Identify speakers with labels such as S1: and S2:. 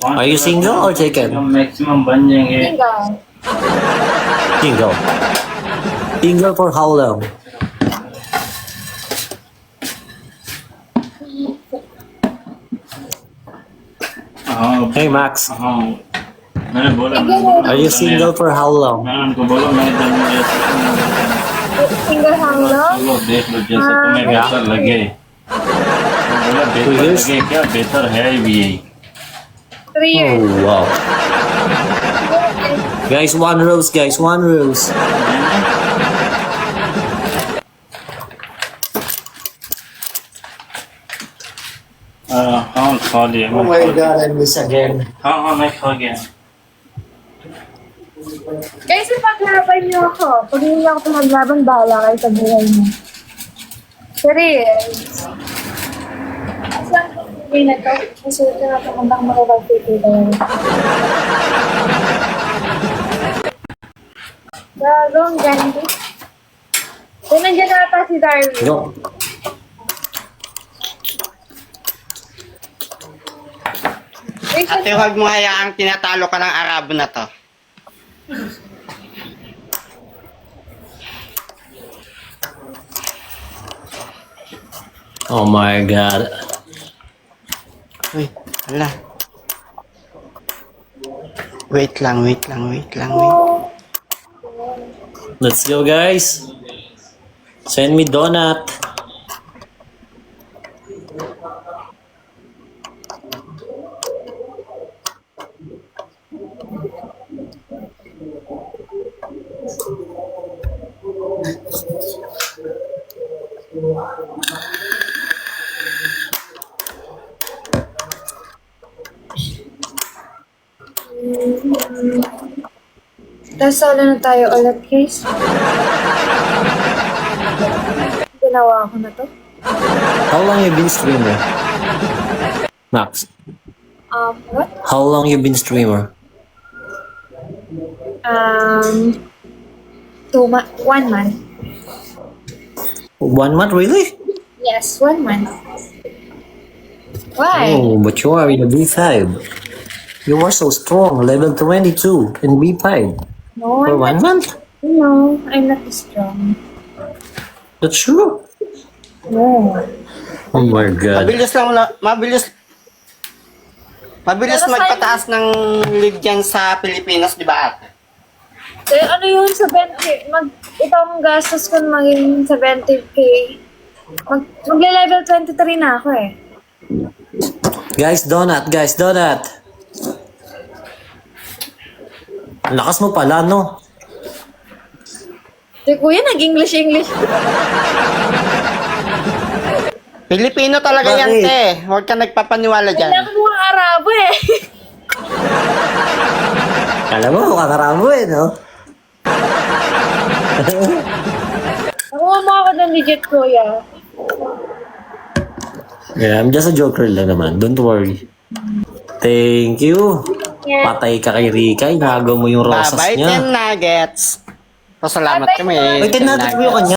S1: Are you single or taken?
S2: Maximum बन जाएंगे
S3: Single.
S1: Single. Single for how long?
S2: हाँ
S1: Hey Max,
S2: हाँ मैंने बोला
S1: are you single for how long?
S2: मैंने उनको बोला मैं जब
S3: Single how long?
S2: चलो देख लो जैसे तुम्हें बेहतर लगे बोला बेहतर
S1: years?
S2: लगे क्या बेहतर है भी यही
S3: 3 years.
S1: Oh wow. Guys, one rose, guys, one rose.
S2: हाँ खा लिया
S1: Oh my god, I miss again.
S2: हाँ हाँ मैं खा गया
S3: Guys, paglaban niyo ako. Pag hindi ako maglaban, bahala kayo sa buhay niyo. Serious. Saan ko hindi na to? Kasi ito na pumandang makapag-pipil tayo. Gago, ang ganda. So, nandiyan na ata si Darwin.
S1: Go.
S3: Guys,
S4: Ate, huwag mo hayaang tinatalo ka ng Arabo na to.
S1: Oh my god.
S4: Uy, hala. Wait lang.
S1: Let's go, guys. Send me donut.
S3: tapos solo na tayo ulit, guys. Ginawa ko na to.
S1: How long you been streamer? Max,
S3: What?
S1: how long you been streamer?
S3: 1 month.
S1: 1 month, really?
S3: Yes, 1 month. Why?
S1: Oh, but you are in a B5. You are so strong, level 22 in B5.
S3: No,
S1: For
S3: I'm
S1: 1
S3: not.
S1: month?
S3: No, I'm not strong.
S1: That's true.
S3: No.
S1: Oh my god.
S4: Mabilis
S3: Pero
S4: magpataas ng league dyan sa Pilipinas, di ba ate?
S3: Eh, ano yun, 70, itong gastos ko maging 70k. Magle-level 23 na ako eh.
S1: Guys, donut, guys, donut. Ang lakas mo pala, no?
S3: Si kuya, nag-English.
S4: Pilipino talaga yan,
S1: Bakit?
S4: te. Huwag ka nagpapaniwala dyan.
S3: Kailangan mo ang Arabo eh.
S1: Alam mo, kakaramo eh, no?
S3: Nakuha mo ako ng legit, kuya.
S1: Yeah, I'm just a joker lang naman. Don't worry. Thank you.
S3: Yeah.
S1: Patay ka kay Rika. Inagaw mo yung rosas
S4: Bye-bye,
S1: niya.
S4: 10 nuggets. Pasalamat
S3: Bye-bye,
S4: kami.
S1: Wait, 10 nuggets mo yung kanya.